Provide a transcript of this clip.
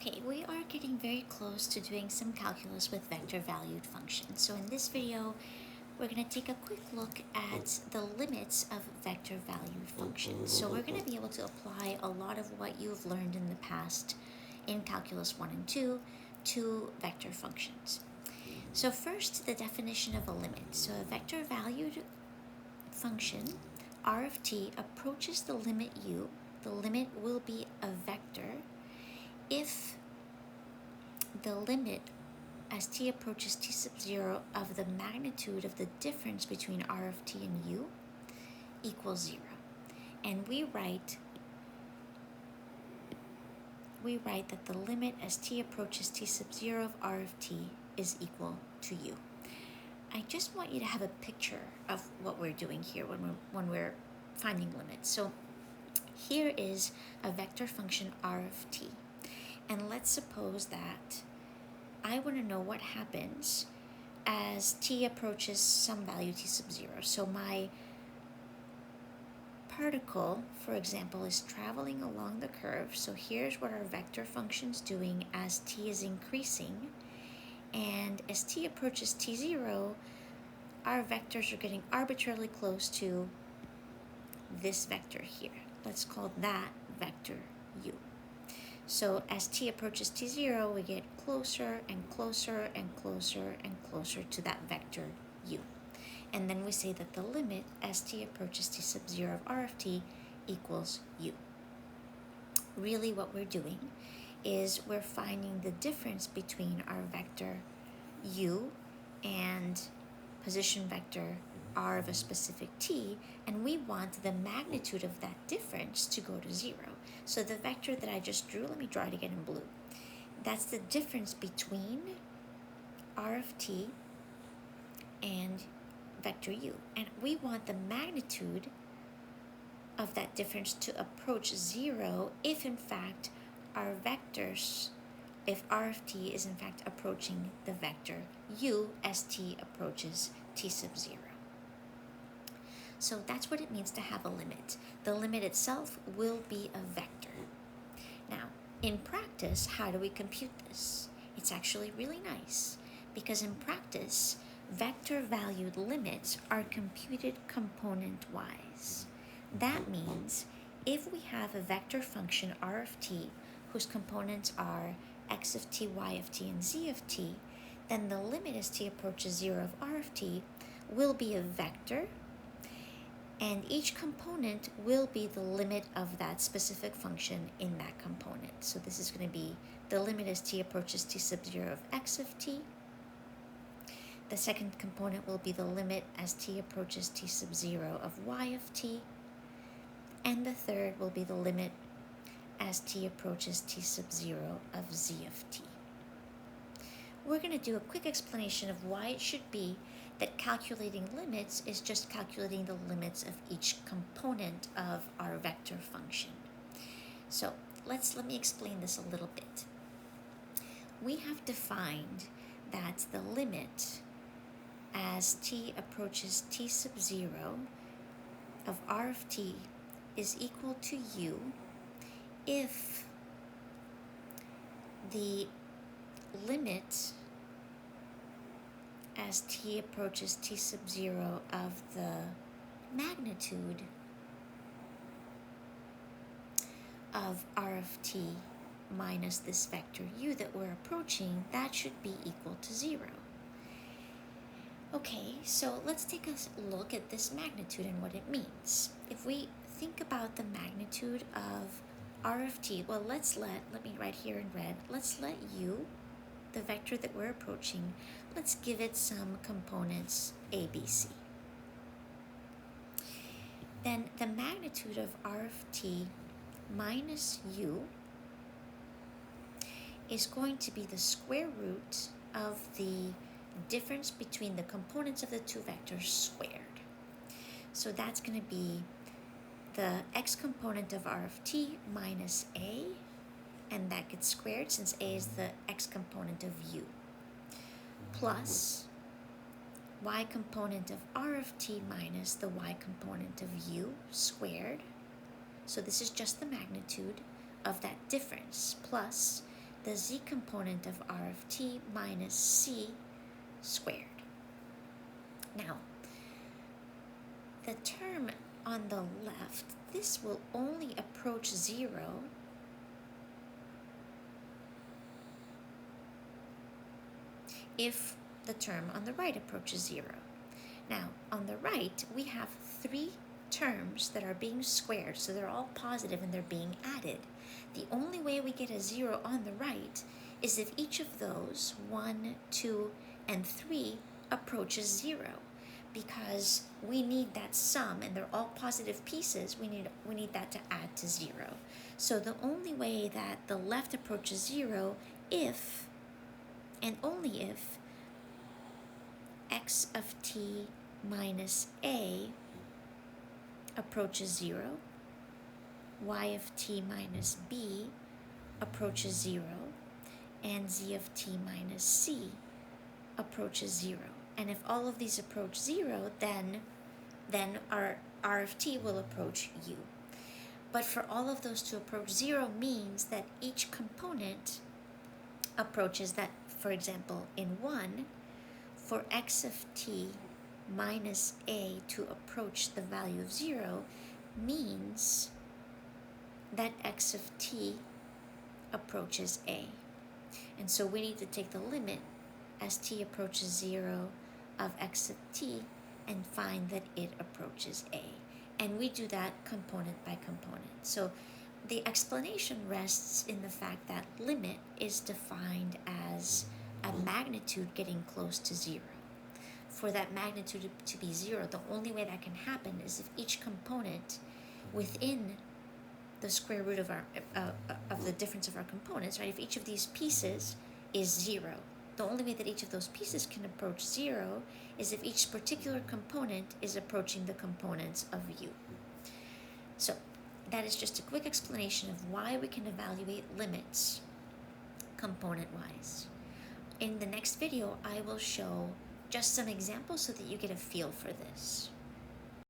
Okay, we are getting very close to doing some calculus with vector valued functions. So in this video, we're going to take a quick look at the limits of vector valued functions. So we're going to be able to apply a lot of what you've learned in the past in calculus 1 and 2 to vector functions. So first, the definition of a limit. So a vector valued function, r of t, approaches the limit u. The limit will be a vector if the limit as t approaches t sub 0 of the magnitude of the difference between r of t and u equals 0. And we write that the limit as t approaches t sub 0 of r of t is equal to u. I just want you to have a picture of what we're doing here when we're finding limits. So here is a vector function r of t. And let's suppose that I want to know what happens as t approaches some value t sub 0. So my particle, for example, is traveling along the curve. So here's what our vector function's doing as t is increasing. And as t approaches t0, our vectors are getting arbitrarily close to this vector here. Let's call that vector u. So as t approaches t0, we get closer and closer and closer and closer to that vector u. And then we say that the limit as t approaches t sub 0 of r of t equals u. Really what we're doing is we're finding the difference between our vector u and position vector r of a specific t, and we want the magnitude of that difference to go to 0. So the vector that I just drew, let me draw it again in blue. That's the difference between r of t and vector u. And we want the magnitude of that difference to approach 0 if in fact our vectors, if r of t is in fact approaching the vector u as t approaches t sub 0. So that's what it means to have a limit. The limit itself will be a vector. Now, in practice, how do we compute this? It's actually really nice because in practice, vector valued limits are computed component-wise. That means if we have a vector function r of t whose components are x of t, y of t, and z of t, then the limit as t approaches 0 of r of t will be a vector, and each component will be the limit of that specific function in that component. So this is going to be the limit as t approaches t sub 0 of x of t. The second component will be the limit as t approaches t sub 0 of y of t. And the third will be the limit as t approaches t sub 0 of z of t. We're going to do a quick explanation of why it should be that calculating limits is just calculating the limits of each component of our vector function. So let me explain this a little bit. We have defined that the limit as t approaches t sub 0 of r of t is equal to u if the limit as t approaches t sub 0 of the magnitude of r of t minus this vector u that we're approaching, that should be equal to 0. Okay, so let's take a look at this magnitude and what it means. If we think about the magnitude of r of t, well, let me write here in red, let's let u, the vector that we're approaching, let's give it some components a, b, c. Then the magnitude of r of t minus u is going to be the square root of the difference between the components of the two vectors squared. So that's going to be the x component of r of t minus a, and that gets squared since a is the x component of u, plus y component of r of t minus the y component of u squared. So this is just the magnitude of that difference, plus the z component of r of t minus c squared. Now, the term on the left, this will only approach 0 if the term on the right approaches 0. Now, on the right, we have 3 terms that are being squared, so they're all positive and they're being added. The only way we get a 0 on the right is if each of those, 1, 2, and 3, approaches 0, because we need that sum, and they're all positive pieces. We need that to add to 0. So the only way that the left approaches 0, if and only if x of t minus a approaches 0, y of t minus b approaches 0, and z of t minus c approaches 0. And if all of these approach 0, then our r of t will approach u. But for all of those to approach 0 means that each component approaches that. For example, in 1, for x of t minus a to approach the value of 0 means that x of t approaches a. And so we need to take the limit as t approaches 0 of x of t and find that it approaches a. And we do that component by component. So the explanation rests in the fact that limit is defined as a magnitude getting close to 0. For that magnitude to be 0, the only way that can happen is if each component within the square root of our of the difference of our components, right? If each of these pieces is 0, the only way that each of those pieces can approach 0 is if each particular component is approaching the components of u. So that is just a quick explanation of why we can evaluate limits component-wise. In the next video, I will show just some examples so that you get a feel for this.